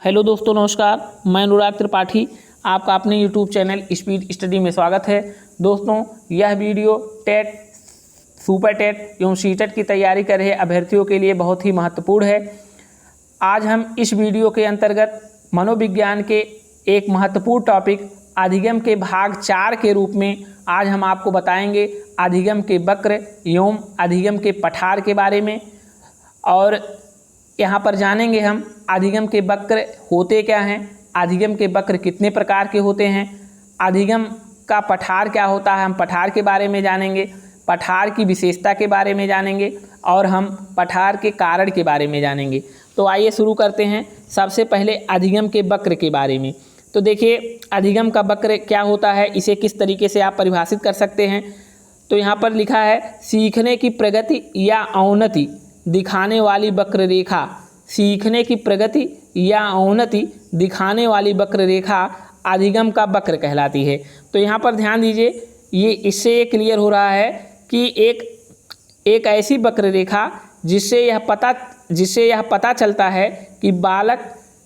Hello दोस्तों, नमस्कार। मैं अनुराग त्रिपाठी, आपका अपने यूट्यूब चैनल स्पीड स्टडी में स्वागत है। दोस्तों, यह वीडियो टेट, सुपर टेट एवं सीटेट की तैयारी कर रहे अभ्यर्थियों के लिए बहुत ही महत्वपूर्ण है। आज हम इस वीडियो के अंतर्गत मनोविज्ञान के एक महत्वपूर्ण टॉपिक अधिगम के भाग 4 के रूप में आज हम आपको बताएंगे अधिगम के वक्र एवं अधिगम के पठार के बारे में। और यहाँ पर जानेंगे हम अधिगम के वक्र होते क्या हैं, अधिगम के वक्र कितने प्रकार के होते हैं, अधिगम का पठार क्या होता है, हम पठार के बारे में जानेंगे, पठार की विशेषता के बारे में जानेंगे और हम पठार के कारण के बारे में जानेंगे। तो आइए शुरू करते हैं। सबसे पहले अधिगम के वक्र के बारे में। तो देखिए, अधिगम का वक्र क्या होता है, इसे किस तरीके से आप परिभाषित कर सकते हैं। तो यहाँ पर लिखा है, सीखने की प्रगति या अवनति दिखाने वाली वक्र रेखा। सीखने की प्रगति या अवनति दिखाने वाली वक्र रेखा अधिगम का वक्र कहलाती है। तो यहाँ पर ध्यान दीजिए, ये इससे ये क्लियर हो रहा है कि एक ऐसी वक्र रेखा जिससे यह पता चलता है कि बालक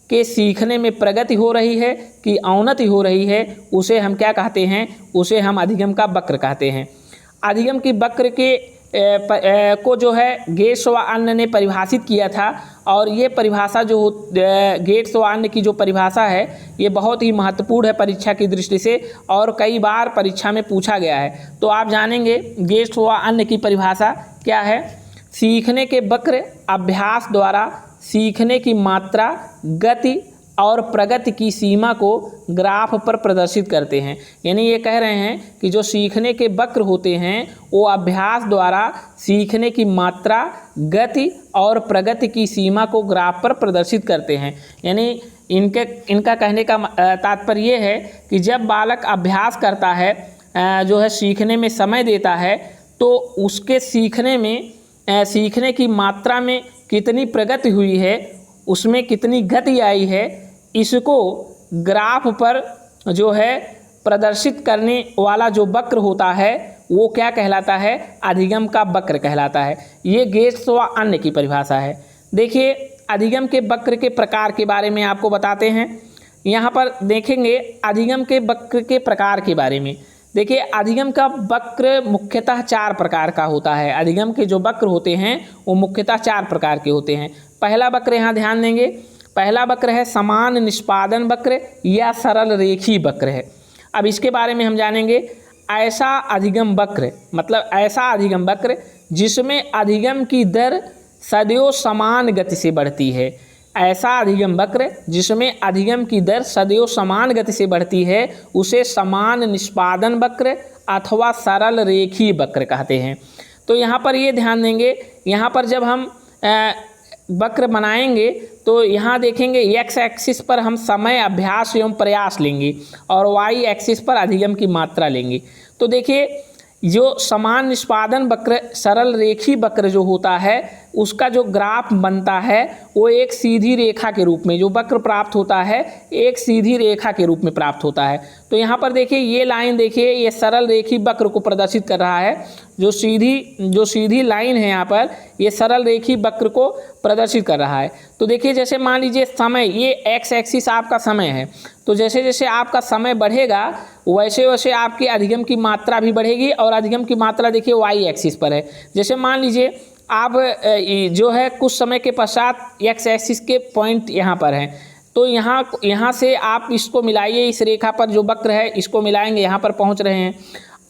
के सीखने में प्रगति हो रही है कि अवनति हो रही है, उसे हम क्या कहते हैं, उसे हम अधिगम का वक्र कहते हैं। अधिगम की वक्र के को जो है गेट्स व अन्य ने परिभाषित किया था। और ये परिभाषा जो गेट्स व अन्य की जो परिभाषा है, ये बहुत ही महत्वपूर्ण है परीक्षा की दृष्टि से और कई बार परीक्षा में पूछा गया है। तो आप जानेंगे गेट्स व अन्य की परिभाषा क्या है। सीखने के वक्र अभ्यास द्वारा सीखने की मात्रा, गति और प्रगति की सीमा को ग्राफ पर प्रदर्शित करते हैं। यानी ये कह रहे हैं कि जो सीखने के वक्र होते हैं वो अभ्यास द्वारा सीखने की मात्रा, गति और प्रगति की सीमा को ग्राफ पर प्रदर्शित करते हैं। यानी इनका कहने का तात्पर्य ये है कि जब बालक अभ्यास करता है, जो है सीखने में समय देता है, तो उसके सीखने की मात्रा में कितनी प्रगति हुई है, उसमें कितनी गति आई है, इसको ग्राफ पर जो है प्रदर्शित करने वाला जो वक्र होता है वो क्या कहलाता है, अधिगम का वक्र कहलाता है। ये गेट्स व अन्य की परिभाषा है। देखिए, अधिगम के वक्र के प्रकार के बारे में आपको बताते हैं। यहाँ पर देखेंगे अधिगम के वक्र के प्रकार के बारे में। देखिए, अधिगम का वक्र मुख्यतः 4 प्रकार का होता है। अधिगम के जो वक्र होते हैं वो मुख्यतः 4 प्रकार के होते हैं। पहला वक्र यहाँ ध्यान देंगे, पहला वक्र है समान निष्पादन वक्र या सरल रेखी वक्र है। अब इसके बारे में हम जानेंगे। ऐसा अधिगम वक्र मतलब ऐसा अधिगम वक्र जिसमें अधिगम की दर सदैव समान गति से बढ़ती है। ऐसा अधिगम वक्र जिसमें अधिगम की दर सदैव समान गति से बढ़ती है उसे समान निष्पादन वक्र अथवा सरल रेखी वक्र कहते हैं। तो यहाँ पर ये ध्यान देंगे, यहाँ पर जब हम वक्र बनाएंगे तो यहाँ देखेंगे एक्स एक्सिस पर हम समय, अभ्यास एवं प्रयास लेंगे और वाई एक्सिस पर अधिगम की मात्रा लेंगे। तो देखिए, जो समान निष्पादन वक्र, सरल रेखी वक्र जो होता है, उसका जो ग्राफ बनता है वो एक सीधी रेखा के रूप में, जो वक्र प्राप्त होता है एक सीधी रेखा के रूप में प्राप्त होता है। तो यहाँ पर देखिए, ये लाइन देखिए, ये सरल रेखी वक्र को प्रदर्शित कर रहा है। जो सीधी लाइन है यहाँ पर, ये सरल रेखी वक्र को प्रदर्शित कर रहा है। तो देखिए, जैसे मान लीजिए समय, ये एक्स एक्सिस आपका समय है, तो जैसे जैसे आपका समय बढ़ेगा वैसे वैसे आपकी अधिगम की मात्रा भी बढ़ेगी। और अधिगम की मात्रा देखिए वाई एक्सिस पर है। जैसे मान लीजिए आप जो है कुछ समय के पश्चात एक्स एक्सिस के पॉइंट यहाँ पर हैं, तो यहाँ से आप इसको मिलाइए, इस रेखा पर जो वक्र है इसको मिलाएंगे, यहाँ पर पहुँच रहे हैं।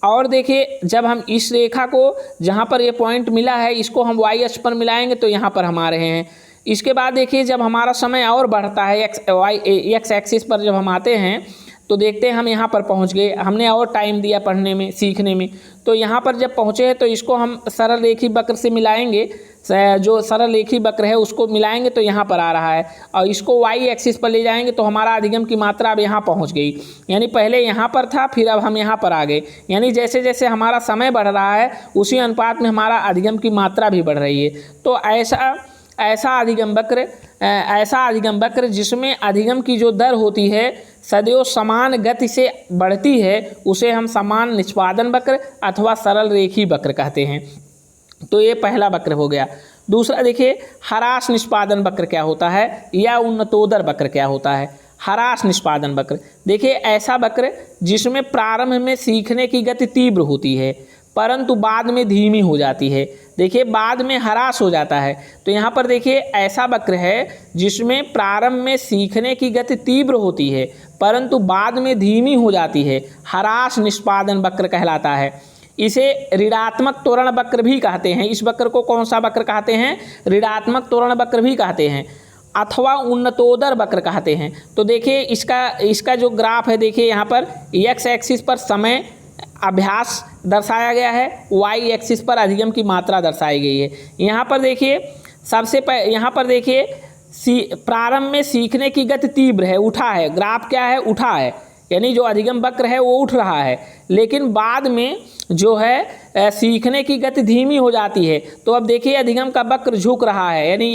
और देखिए, जब हम इस रेखा को, जहाँ पर ये पॉइंट मिला है, इसको हम वाई अक्ष पर मिलाएंगे तो यहाँ पर हम आ रहे हैं। इसके बाद देखिए, जब हमारा समय और बढ़ता है एक्स एक्सिस पर जब हम आते हैं तो देखते हैं हम यहाँ पर पहुँच गए, हमने और टाइम दिया पढ़ने में, सीखने में। तो यहाँ पर जब पहुँचे हैं तो इसको हम सरल रेखी वक्र से मिलाएंगे, जो सरल रेखी वक्र है उसको मिलाएंगे तो यहाँ पर आ रहा है। और इसको वाई एक्सिस पर ले जाएंगे तो हमारा अधिगम की मात्रा अब यहाँ पहुँच गई। यानी पहले यहाँ पर था, फिर अब हम यहाँ पर आ गए। यानी जैसे जैसे हमारा समय बढ़ रहा है उसी अनुपात में हमारा अधिगम की मात्रा भी बढ़ रही है। तो ऐसा अधिगम वक्र जिसमें अधिगम की जो दर होती है सदैव समान गति से बढ़ती है उसे हम समान निष्पादन वक्र अथवा सरल रेखी वक्र कहते हैं। तो ये पहला वक्र हो गया। दूसरा देखिए ह्रास निष्पादन वक्र क्या होता है या उन्नतोदर वक्र क्या होता है। ह्रास निष्पादन वक्र देखिए ऐसा वक्र जिसमें प्रारंभ में सीखने की गति तीव्र होती है परंतु बाद में धीमी हो जाती है। देखिए बाद में ह्रास हो जाता है, तो यहाँ पर देखिए ऐसा वक्र है जिसमें प्रारंभ में सीखने की गति तीव्र होती है परंतु बाद में धीमी हो जाती है, ह्रास निष्पादन वक्र कहलाता है। इसे ऋणात्मक त्वरण वक्र भी कहते हैं। इस वक्र को कौन सा वक्र कहते हैं? ऋणात्मक त्वरण वक्र भी कहते हैं अथवा उन्नतोदर वक्र कहते हैं। तो देखिए इसका जो ग्राफ है देखिए यहाँ पर एक्स एक्सिस पर समय अभ्यास दर्शाया गया है, वाई एक्सिस पर अधिगम की मात्रा दर्शाई गई है। यहाँ पर देखिए यहाँ पर देखिए प्रारंभ में सीखने की गति तीव्र है, उठा है, ग्राफ क्या है? उठा है, यानी जो अधिगम वक्र है वो उठ रहा है, लेकिन बाद में जो है सीखने की गति धीमी हो जाती है। तो अब देखिए अधिगम का वक्र झुक रहा है, यानी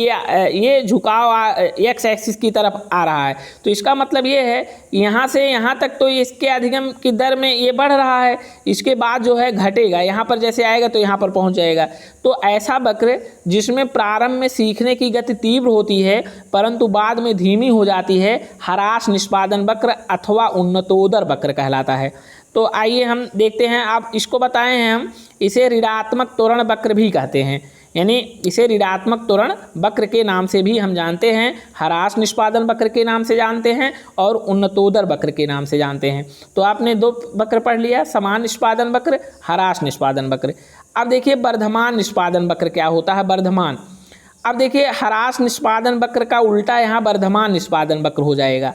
ये झुकाव एक्स एक्सिस की तरफ आ रहा है। तो इसका मतलब ये है यहाँ से यहाँ तक तो इसके अधिगम की दर में ये बढ़ रहा है, इसके बाद जो है घटेगा, यहाँ पर जैसे आएगा तो यहाँ पर पहुँच जाएगा। तो ऐसा वक्र जिसमें प्रारंभ में सीखने की गति तीव्र होती है परंतु बाद में धीमी हो जाती है, ह्रास निष्पादन वक्र अथवा उन्नतोदर वक्र कहलाता है। तो आइए हम देखते हैं, आप इसको बताए हैं हम इसे ऋणात्मक त्वरण वक्र भी कहते हैं, यानी इसे ऋणात्मक त्वरण वक्र के नाम से भी हम जानते हैं, ह्रास निष्पादन वक्र के नाम से जानते हैं और उन्नतोदर वक्र के नाम से जानते हैं। तो आपने दो वक्र पढ़ लिया, समान निष्पादन वक्र, ह्रास निष्पादन वक्र। अब देखिए वर्धमान निष्पादन वक्र क्या होता है? वर्धमान। अब देखिए ह्रास निष्पादन वक्र का उल्टा यहाँ वर्धमान निष्पादन वक्र हो जाएगा।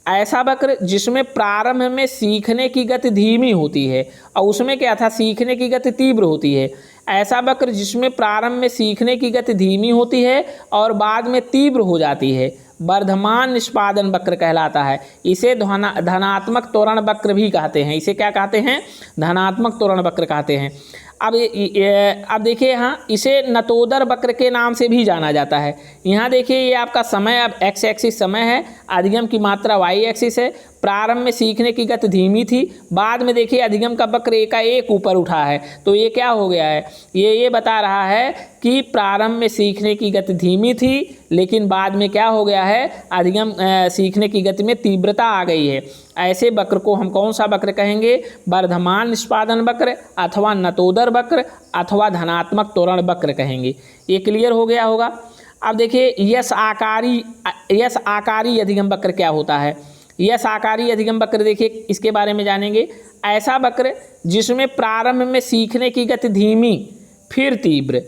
ऐसा वक्र जिसमें प्रारंभ में सीखने की गति धीमी होती है और उसमें क्या था? सीखने की गति तीव्र होती है। ऐसा वक्र जिसमें प्रारंभ में सीखने की गति धीमी होती है और बाद में तीव्र हो जाती है, वर्धमान निष्पादन वक्र कहलाता है। इसे धनात्मक त्वरण वक्र भी कहते हैं। इसे क्या कहते हैं? धनात्मक त्वरण वक्र कहते हैं। अब देखिए यहाँ इसे नतोदर वक्र के नाम से भी जाना जाता है। यहाँ देखिए ये आपका समय, अब एक्स एक्सिस समय है, अधिगम की मात्रा वाई एक्सिस है। प्रारंभ में सीखने की गति धीमी थी, बाद में देखिए अधिगम का वक्र एकाएक ऊपर उठा है, तो ये क्या हो गया है? ये बता रहा है कि प्रारंभ में सीखने की गति धीमी थी लेकिन बाद में क्या हो गया है? अधिगम सीखने की गति में तीव्रता आ गई है। ऐसे वक्र को हम कौन सा वक्र कहेंगे? वर्धमान निष्पादन वक्र अथवा नतोदर वक्र अथवा धनात्मक त्वरण वक्र कहेंगे। ये क्लियर हो गया होगा। अब देखिए यश आकारी अधिगम वक्र क्या होता है? यश आकारी अधिगम वक्र देखिए इसके बारे में जानेंगे। ऐसा वक्र जिसमें प्रारंभ में सीखने की गति धीमी फिर तीव्र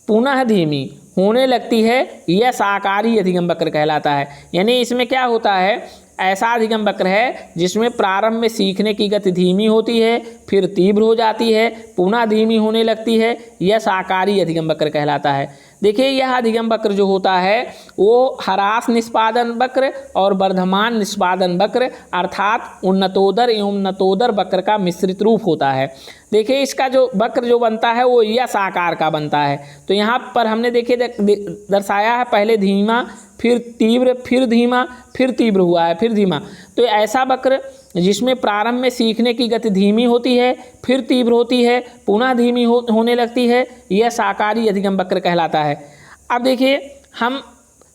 पुनः धीमी होने लगती है, यश आकारी अधिगम वक्र कहलाता है। यानी इसमें क्या होता है? ऐसा अधिगम वक्र है जिसमें प्रारंभ में सीखने की गति धीमी होती है, फिर तीव्र हो जाती है, पुनः धीमी होने लगती है, यश आकारी अधिगम वक्र कहलाता है। देखिए यह अधिगम वक्र जो होता है वो ह्रास निष्पादन वक्र और वर्धमान निष्पादन वक्र अर्थात उन्नतोदर एवं नतोदर वक्र का मिश्रित रूप होता है। देखिए इसका जो वक्र जो बनता है वो यश आकार का बनता है। तो यहाँ पर हमने देखिए दर्शाया है, पहले धीमा फिर तीव्र फिर धीमा फिर तीव्र हुआ है फिर धीमा। तो ऐसा वक्र जिसमें प्रारंभ में सीखने की गति धीमी होती है, फिर तीव्र होती है, पुनः धीमी होने लगती है, यह साकारी अधिगम वक्र कहलाता है। अब देखिए हम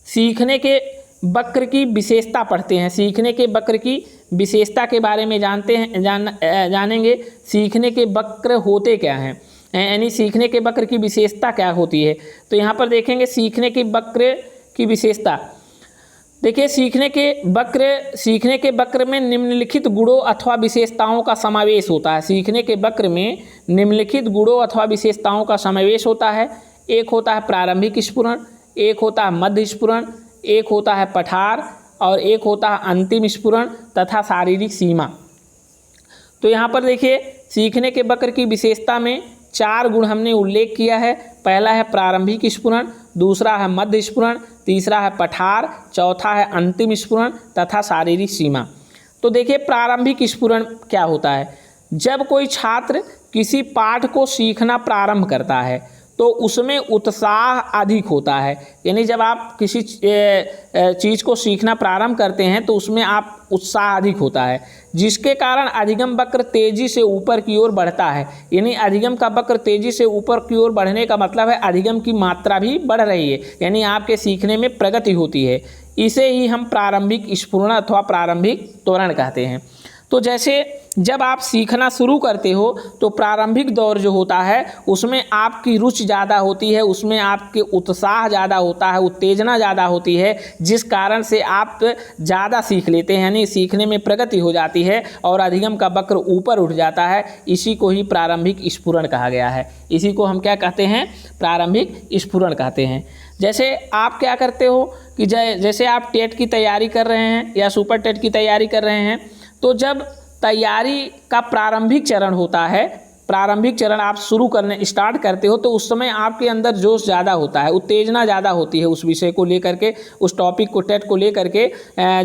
सीखने के वक्र की विशेषता पढ़ते हैं। सीखने के वक्र की विशेषता के बारे में जानेंगे। सीखने के वक्र होते क्या हैं, यानी सीखने के वक्र की विशेषता क्या होती है। तो यहाँ पर देखेंगे सीखने के वक्र की विशेषता। देखिए सीखने के वक्र में निम्नलिखित गुणों अथवा विशेषताओं का समावेश होता है। सीखने के वक्र में निम्नलिखित गुणों अथवा विशेषताओं का समावेश होता है। एक होता है प्रारंभिक स्फुरण, एक होता है मध्य स्फुरण, एक होता है पठार और एक होता है अंतिम स्फुरण तथा शारीरिक सीमा। तो यहाँ पर देखिए सीखने के वक्र की विशेषता में 4 गुण हमने उल्लेख किया है। पहला है प्रारंभिक स्फुरण, दूसरा है मध्य स्फुरण, तीसरा है पठार, चौथा है अंतिम स्फुरण तथा शारीरिक सीमा। तो देखिए प्रारंभिक स्फुरण क्या होता है। जब कोई छात्र किसी पाठ को सीखना प्रारंभ करता है तो उसमें उत्साह अधिक होता है। यानी जब आप किसी चीज़ को सीखना प्रारंभ करते हैं तो उसमें आप उत्साह अधिक होता है, जिसके कारण अधिगम वक्र तेजी से ऊपर की ओर बढ़ता है। यानी अधिगम का वक्र तेजी से ऊपर की ओर बढ़ने का मतलब है अधिगम की मात्रा भी बढ़ रही है, यानी आपके सीखने में प्रगति होती है। इसे ही हम प्रारंभिक स्फुरण अथवा प्रारंभिक त्वरण कहते हैं। तो जैसे जब आप सीखना शुरू करते हो तो प्रारंभिक दौर जो होता है उसमें आपकी रुचि ज़्यादा होती है, उसमें आपके उत्साह ज़्यादा होता है, उत्तेजना ज़्यादा होती है, जिस कारण से आप ज़्यादा सीख लेते हैं, यानी सीखने में प्रगति हो जाती है और अधिगम का वक्र ऊपर उठ जाता है। इसी को ही प्रारंभिक स्फुरण कहा गया है। इसी को हम क्या कहते हैं? प्रारंभिक स्फुरण कहते हैं। जैसे आप क्या करते हो कि जैसे आप टेट की तैयारी कर रहे हैं या सुपर टेट की तैयारी कर रहे हैं, तो जब तैयारी का प्रारंभिक चरण होता है, प्रारंभिक चरण आप शुरू करने स्टार्ट करते हो, तो उस समय आपके अंदर जोश ज़्यादा होता है, उत्तेजना ज़्यादा होती है उस विषय को लेकर के, उस टॉपिक को टेट को लेकर के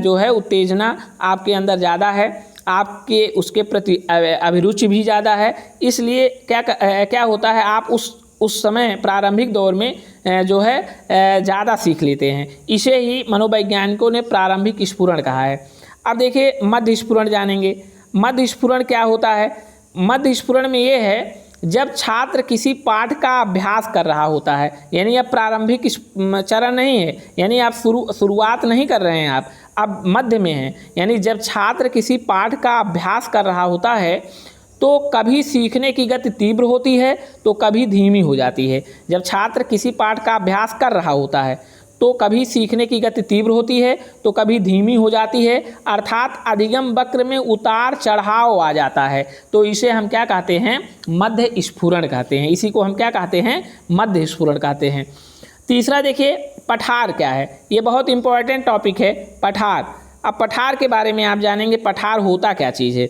जो है उत्तेजना आपके अंदर ज़्यादा है, आपके उसके प्रति अभिरुचि भी ज़्यादा है। इसलिए क्या होता है, आप उस समय प्रारंभिक दौर में जो है ज़्यादा सीख लेते हैं। इसे ही मनोवैज्ञानिकों ने प्रारंभिक स्फुरण कहा है। अब देखिए मध्य स्फुरण जानेंगे। मध्य स्फुरण क्या होता है? मध्य स्फुरण में ये है जब छात्र किसी पाठ का अभ्यास कर रहा होता है, यानी अब प्रारंभिक चरण नहीं है, यानी आप शुरुआत नहीं कर रहे हैं, आप अब मध्य में हैं। यानी जब छात्र किसी पाठ का अभ्यास कर रहा होता है तो कभी सीखने की गति तीव्र होती है तो कभी धीमी हो जाती है। जब छात्र किसी पाठ का अभ्यास कर रहा होता है तो कभी सीखने की गति तीव्र होती है तो कभी धीमी हो जाती है, अर्थात अधिगम वक्र में उतार चढ़ाव आ जाता है। तो इसे हम क्या कहते हैं? मध्य स्फुरण कहते हैं। इसी को हम क्या कहते हैं? मध्य स्फुरण कहते हैं। तीसरा देखिए पठार क्या है? ये बहुत इंपॉर्टेंट टॉपिक है, पठार। अब पठार के बारे में आप जानेंगे, पठार होता क्या चीज़ है।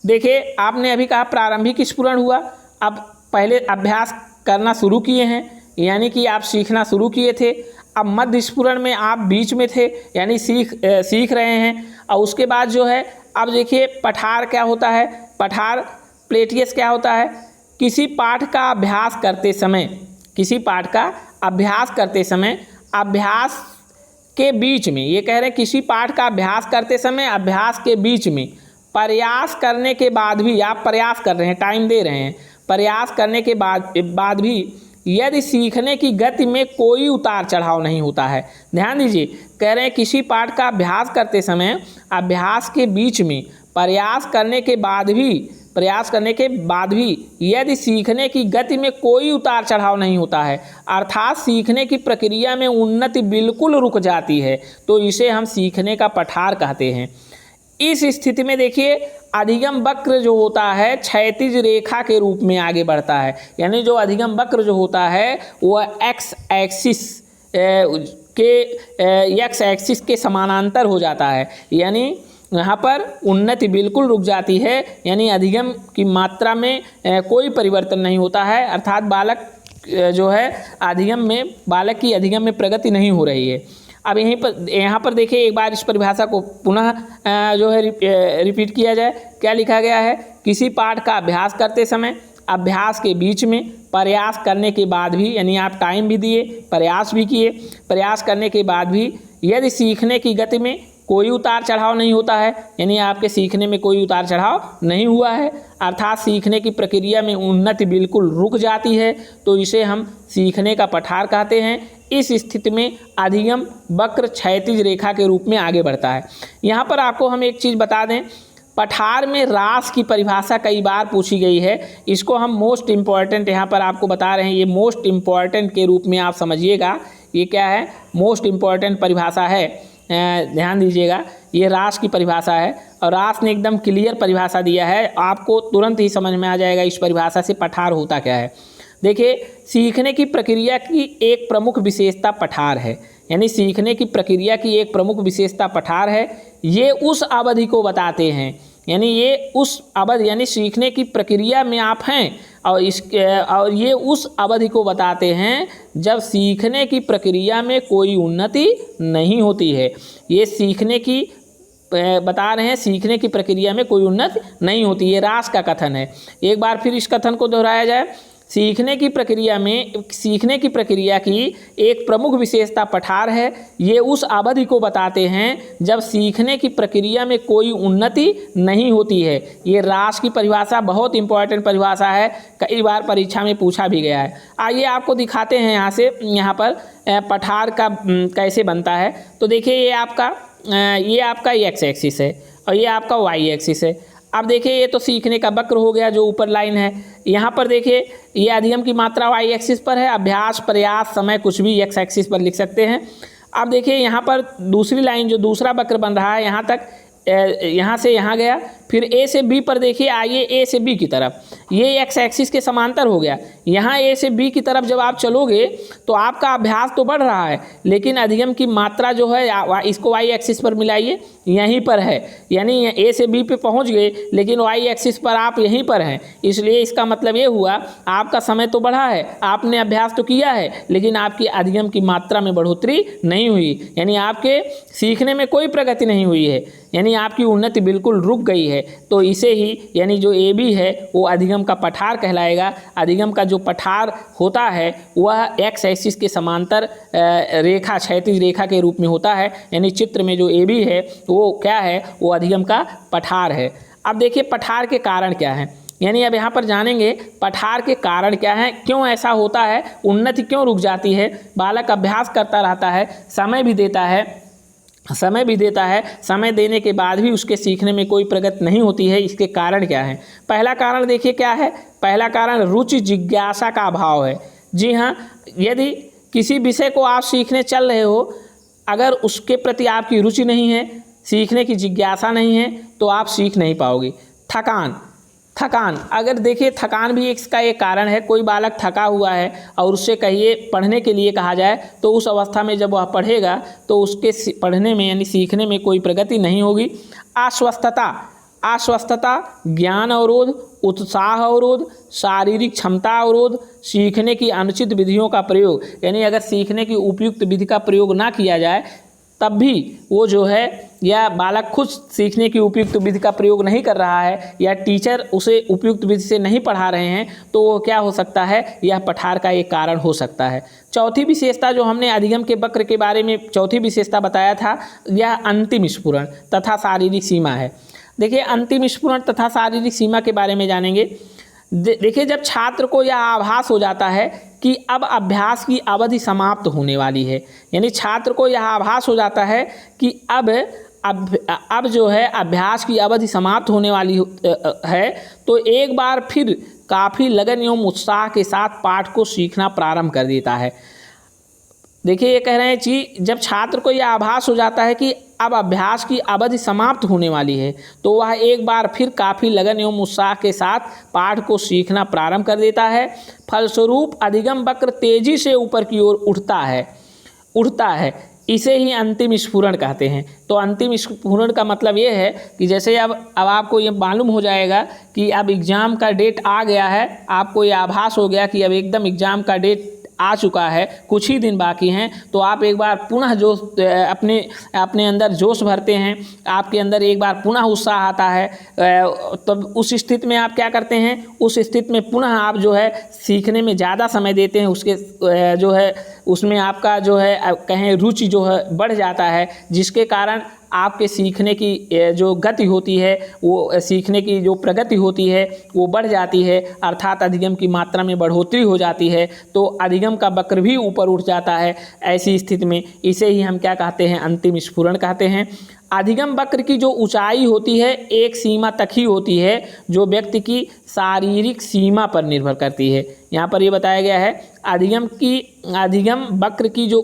देखिए आपने अभी कहा प्रारंभिक स्फुरण हुआ, अब पहले अभ्यास करना शुरू किए हैं, यानी कि आप सीखना शुरू किए थे। अब मध्य स्फुरण में आप बीच में थे, यानी सीख रहे हैं। और उसके बाद जो है अब देखिए पठार क्या होता है? पठार प्लेटियस क्या होता है? किसी पाठ का अभ्यास करते समय, किसी पाठ का अभ्यास करते समय अभ्यास के बीच में, ये कह रहे हैं किसी पाठ का अभ्यास करते समय अभ्यास के बीच में प्रयास करने के बाद भी, आप प्रयास कर रहे हैं, टाइम दे रहे हैं, प्रयास करने के बाद भी यदि सीखने की गति में कोई उतार चढ़ाव नहीं होता है। ध्यान दीजिए, कह रहे हैं किसी पाठ का अभ्यास करते समय अभ्यास के बीच में प्रयास करने के बाद भी यदि सीखने की गति में कोई उतार चढ़ाव नहीं होता है, अर्थात सीखने की प्रक्रिया में उन्नति बिल्कुल रुक जाती है, तो इसे हम सीखने का पठार कहते हैं। इस स्थिति में देखिए अधिगम वक्र जो होता है क्षैतिज रेखा के रूप में आगे बढ़ता है। यानी जो अधिगम वक्र जो होता है वह एक्स एक्सिस के समानांतर हो जाता है, यानी यहाँ पर उन्नति बिल्कुल रुक जाती है, यानी अधिगम की मात्रा में कोई परिवर्तन नहीं होता है, अर्थात बालक की अधिगम में प्रगति नहीं हो रही है। अब यहाँ पर देखिए एक बार इस परिभाषा को पुनः जो है रिपीट किया जाए। क्या लिखा गया है? किसी पाठ का अभ्यास करते समय अभ्यास के बीच में प्रयास करने के बाद भी, यानी आप टाइम भी दिए, प्रयास भी किए, प्रयास करने के बाद भी यदि सीखने की गति में कोई उतार चढ़ाव नहीं होता है, यानी आपके सीखने में कोई उतार चढ़ाव नहीं हुआ है, अर्थात सीखने की प्रक्रिया में उन्नति बिल्कुल रुक जाती है, तो इसे हम सीखने का पठार कहते हैं। इस स्थिति में अधिगम वक्र क्षैतिज रेखा के रूप में आगे बढ़ता है। यहाँ पर आपको हम एक चीज़ बता दें, पठार में रास की परिभाषा कई बार पूछी गई है। इसको हम मोस्ट इम्पॉर्टेंट यहाँ पर आपको बता रहे हैं, ये मोस्ट इम्पॉर्टेंट के रूप में आप समझिएगा। ये क्या है? मोस्ट इम्पॉर्टेंट परिभाषा है, ध्यान दीजिएगा। ये रास की परिभाषा है और रास ने एकदम क्लियर परिभाषा दिया है, आपको तुरंत ही समझ में आ जाएगा इस परिभाषा से पठार होता क्या है। देखिए सीखने की प्रक्रिया की एक प्रमुख विशेषता पठार है, यानी सीखने की प्रक्रिया की एक प्रमुख विशेषता पठार है। ये उस अवधि को बताते हैं, यानी ये उस अवधि, यानी सीखने की प्रक्रिया में आप हैं और ये उस अवधि को बताते हैं जब सीखने की प्रक्रिया में कोई उन्नति नहीं होती है। ये सीखने की बता रहे हैं, सीखने की प्रक्रिया में कोई उन्नति नहीं होती, ये रास का कथन है। एक बार फिर इस कथन को दोहराया जाए, सीखने की प्रक्रिया की एक प्रमुख विशेषता पठार है। ये उस अवधि को बताते हैं जब सीखने की प्रक्रिया में कोई उन्नति नहीं होती है। ये रास की परिभाषा बहुत इंपॉर्टेंट परिभाषा है, कई बार परीक्षा में पूछा भी गया है। आइए आपको दिखाते हैं यहाँ पर पठार का कैसे बनता है। तो देखिए ये आपका एक्स एक्सिस है और ये आपका वाई एक्सिस है। अब देखिए ये तो सीखने का वक्र हो गया जो ऊपर लाइन है। यहाँ पर देखिए ये अधिगम की मात्रा वाई एक्सिस पर है, अभ्यास, प्रयास, समय कुछ भी एक्स एक्सिस पर लिख सकते हैं। अब देखिए यहाँ पर दूसरी लाइन जो दूसरा वक्र बन रहा है यहाँ तक, यहाँ से यहाँ गया, फिर ए से बी पर देखिए आइए ए से बी की तरफ, ये एक्स एक्सिस के समांतर हो गया। यहाँ ए से बी की तरफ जब आप चलोगे तो आपका अभ्यास तो बढ़ रहा है, लेकिन अधिगम की मात्रा जो है इसको वाई एक्सिस पर मिलाइए, यहीं पर है। यानी ए से बी पे पहुँच गए लेकिन वाई एक्सिस पर आप यहीं पर हैं, इसलिए इसका मतलब ये हुआ आपका समय तो बढ़ा है, आपने अभ्यास तो किया है, लेकिन आपकी अधिगम की मात्रा में बढ़ोतरी नहीं हुई, यानी आपके सीखने में कोई प्रगति नहीं हुई है, यानी आपकी उन्नति बिल्कुल रुक गई है। तो इसे ही यानी जो ए बी है वो अधिगम का पठार कहलाएगा। अधिगम का जो पठार होता है वह एक्स एक्सिस के समांतर रेखा, क्षैतिज रेखा के रूप में होता है, यानी चित्र में जो ए बी है वो क्या है, वो अधिगम का पठार है। अब देखिए पठार के कारण क्या है, यानी अब यहाँ पर जानेंगे पठार के कारण क्या है, क्यों ऐसा होता है, उन्नति क्यों रुक जाती है। बालक अभ्यास करता रहता है, समय भी देता है, समय देने के बाद भी उसके सीखने में कोई प्रगति नहीं होती है। इसके कारण क्या है? पहला कारण देखिए क्या है, पहला कारण रुचि जिज्ञासा का अभाव है। जी हाँ, यदि किसी विषय को आप सीखने चल रहे हो, अगर उसके प्रति आपकी रुचि नहीं है, सीखने की जिज्ञासा नहीं है, तो आप सीख नहीं पाओगे। थकान, अगर देखिए थकान भी इसका एक कारण है। कोई बालक थका हुआ है और उससे कहिए पढ़ने के लिए कहा जाए तो उस अवस्था में जब वह पढ़ेगा तो उसके पढ़ने में यानी सीखने में कोई प्रगति नहीं होगी। अस्वस्थता, ज्ञान अवरोध, उत्साह अवरोध, शारीरिक क्षमता अवरोध, सीखने की अनुचित विधियों का प्रयोग, यानी अगर सीखने की उपयुक्त विधि का प्रयोग ना किया जाए तब भी वो जो है, या बालक खुद सीखने की उपयुक्त विधि का प्रयोग नहीं कर रहा है, या टीचर उसे उपयुक्त विधि से नहीं पढ़ा रहे हैं, तो वो क्या हो सकता है, यह पठार का एक कारण हो सकता है। चौथी विशेषता जो हमने अधिगम के वक्र के बारे में चौथी विशेषता बताया था, यह अंतिम स्फुरण तथा शारीरिक सीमा है। देखिए अंतिम स्फुरण तथा शारीरिक सीमा के बारे में जानेंगे। देखिए जब छात्र को यह आभास हो जाता है कि अब अभ्यास की अवधि समाप्त होने वाली है, यानी छात्र को यह आभास हो जाता है कि अब जो है अभ्यास की अवधि समाप्त होने वाली है, तो एक बार फिर काफ़ी लगन एवं उत्साह के साथ पाठ को सीखना प्रारंभ कर देता है। देखिए ये कह रहे हैं कि जब छात्र को यह आभास हो जाता है कि अब अभ्यास की अवधि समाप्त होने वाली है, तो वह एक बार फिर काफ़ी लगन एवं उत्साह के साथ पाठ को सीखना प्रारंभ कर देता है। फलस्वरूप अधिगम वक्र तेजी से ऊपर की ओर उठता है। इसे ही अंतिम स्फुरण कहते हैं। तो अंतिम स्फुरण का मतलब ये है कि जैसे अब आपको ये मालूम हो जाएगा कि अब एग्ज़ाम का डेट आ गया है, आपको ये आभास हो गया कि अब एकदम एग्ज़ाम का डेट आ चुका है, कुछ ही दिन बाकी हैं, तो आप एक बार पुनः जोश अपने अंदर जोश भरते हैं, आपके अंदर एक बार पुनः उत्साह आता है। तब उस स्थिति में आप क्या करते हैं, उस स्थिति में पुनः आप जो है सीखने में ज़्यादा समय देते हैं, उसके जो है उसमें आपका जो है कहें रुचि जो है बढ़ जाता है, जिसके कारण आपके सीखने की जो गति होती है, वो सीखने की जो प्रगति होती है वो बढ़ जाती है, अर्थात अधिगम की मात्रा में बढ़ोतरी हो जाती है। तो अधिगम का वक्र भी ऊपर उठ जाता है। ऐसी स्थिति में इसे ही हम क्या कहते हैं, अंतिम स्फुरण कहते हैं। अधिगम वक्र की जो ऊंचाई होती है एक सीमा तक ही होती है, जो व्यक्ति की शारीरिक सीमा पर निर्भर करती है। यहाँ पर ये बताया गया है अधिगम वक्र की जो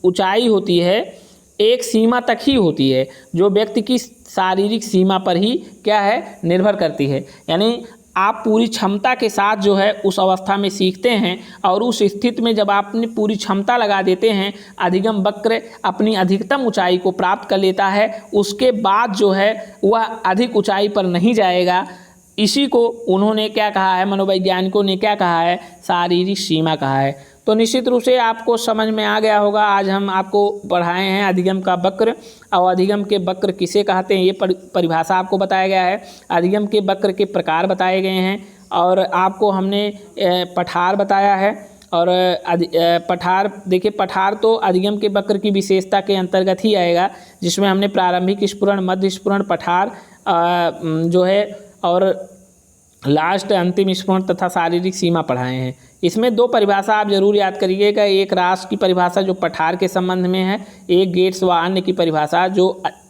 ऊंचाई होती है एक सीमा तक ही होती है, जो व्यक्ति की शारीरिक सीमा पर ही क्या है, निर्भर करती है। यानी आप पूरी क्षमता के साथ जो है उस अवस्था में सीखते हैं, और उस स्थिति में जब आप अपनी पूरी क्षमता लगा देते हैं, अधिगम वक्र अपनी अधिकतम ऊंचाई को प्राप्त कर लेता है। उसके बाद जो है वह अधिक ऊंचाई पर नहीं जाएगा। इसी को उन्होंने क्या कहा है, मनोवैज्ञानिकों ने क्या कहा है, शारीरिक सीमा कहा है। तो निश्चित रूप से आपको समझ में आ गया होगा। आज हम आपको पढ़ाए हैं अधिगम का वक्र, और अधिगम के वक्र किसे कहते हैं ये परिभाषा आपको बताया गया है। अधिगम के वक्र के प्रकार बताए गए हैं, और आपको हमने पठार बताया है। और पठार देखिए, पठार तो अधिगम के वक्र की विशेषता के अंतर्गत ही आएगा, जिसमें हमने प्रारंभिक स्फुरण, मध्य स्फुरण, पठार जो है और लास्ट अंतिम स्फुरण तथा शारीरिक सीमा पढ़ाए हैं। इसमें दो परिभाषा आप जरूर याद करिएगा, एक रास की परिभाषा जो पठार के संबंध में है, एक गेट्स व अन्य की परिभाषा जो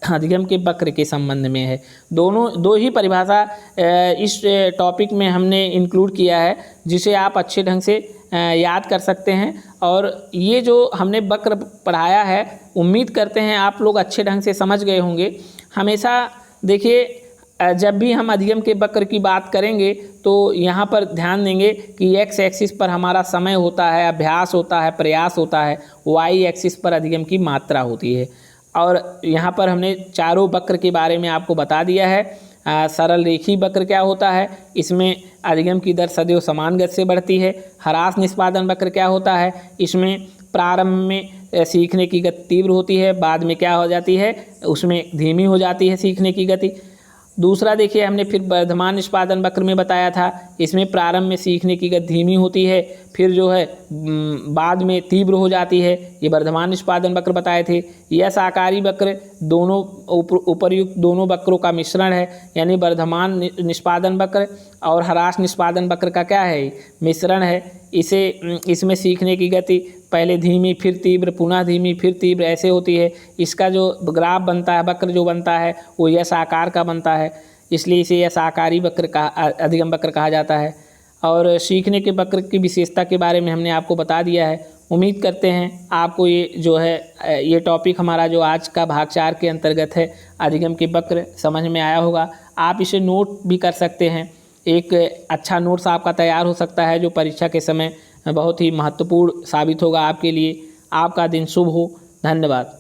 अधिगम के वक्र के संबंध में है। दो ही परिभाषा इस टॉपिक में हमने इंक्लूड किया है, जिसे आप अच्छे ढंग से याद कर सकते हैं। और ये जो हमने वक्र पढ़ाया है, उम्मीद करते हैं आप लोग अच्छे ढंग से समझ गए होंगे। हमेशा देखिए, जब भी हम अधिगम के वक्र की बात करेंगे तो यहाँ पर ध्यान देंगे कि एक्स एक्सिस पर हमारा समय होता है, अभ्यास होता है, प्रयास होता है, वाई एक्सिस पर अधिगम की मात्रा होती है। और यहाँ पर हमने चारों वक्र के बारे में आपको बता दिया है। सरल रेखी वक्र क्या होता है, इसमें अधिगम की दर सदैव समान गति से बढ़ती है। ह्रास निष्पादन वक्र क्या होता है, इसमें प्रारंभ में सीखने की गति तीव्र होती है, बाद में क्या हो जाती है, उसमें धीमी हो जाती है सीखने की गति। दूसरा देखिए, हमने फिर वर्धमान निष्पादन वक्र में बताया था, इसमें प्रारंभ में सीखने की गति धीमी होती है, फिर जो है बाद में तीव्र हो जाती है। ये वर्धमान निष्पादन वक्र बताए थे। यह साकारी वक्र दोनों उपर्युक्त दोनों वक्रों का मिश्रण है, यानी वर्धमान निष्पादन वक्र और ह्रास निष्पादन वक्र का क्या है, मिश्रण है। इसमें सीखने की गति पहले धीमी, फिर तीव्र, पुनः धीमी, फिर तीव्र, ऐसे होती है। इसका जो ग्राफ बनता है, वक्र जो बनता है, वो यश आकार का बनता है, इसलिए इसे यश आकारी वक्र का अधिगम वक्र कहा जाता है। और सीखने के वक्र की विशेषता के बारे में हमने आपको बता दिया है। उम्मीद करते हैं आपको ये जो है ये टॉपिक हमारा जो आज का भाग 4 के अंतर्गत है, अधिगम के वक्र, समझ में आया होगा। आप इसे नोट भी कर सकते हैं, एक अच्छा नोट्स आपका तैयार हो सकता है, जो परीक्षा के समय बहुत ही महत्वपूर्ण साबित होगा आपके लिए। आपका दिन शुभ हो। धन्यवाद।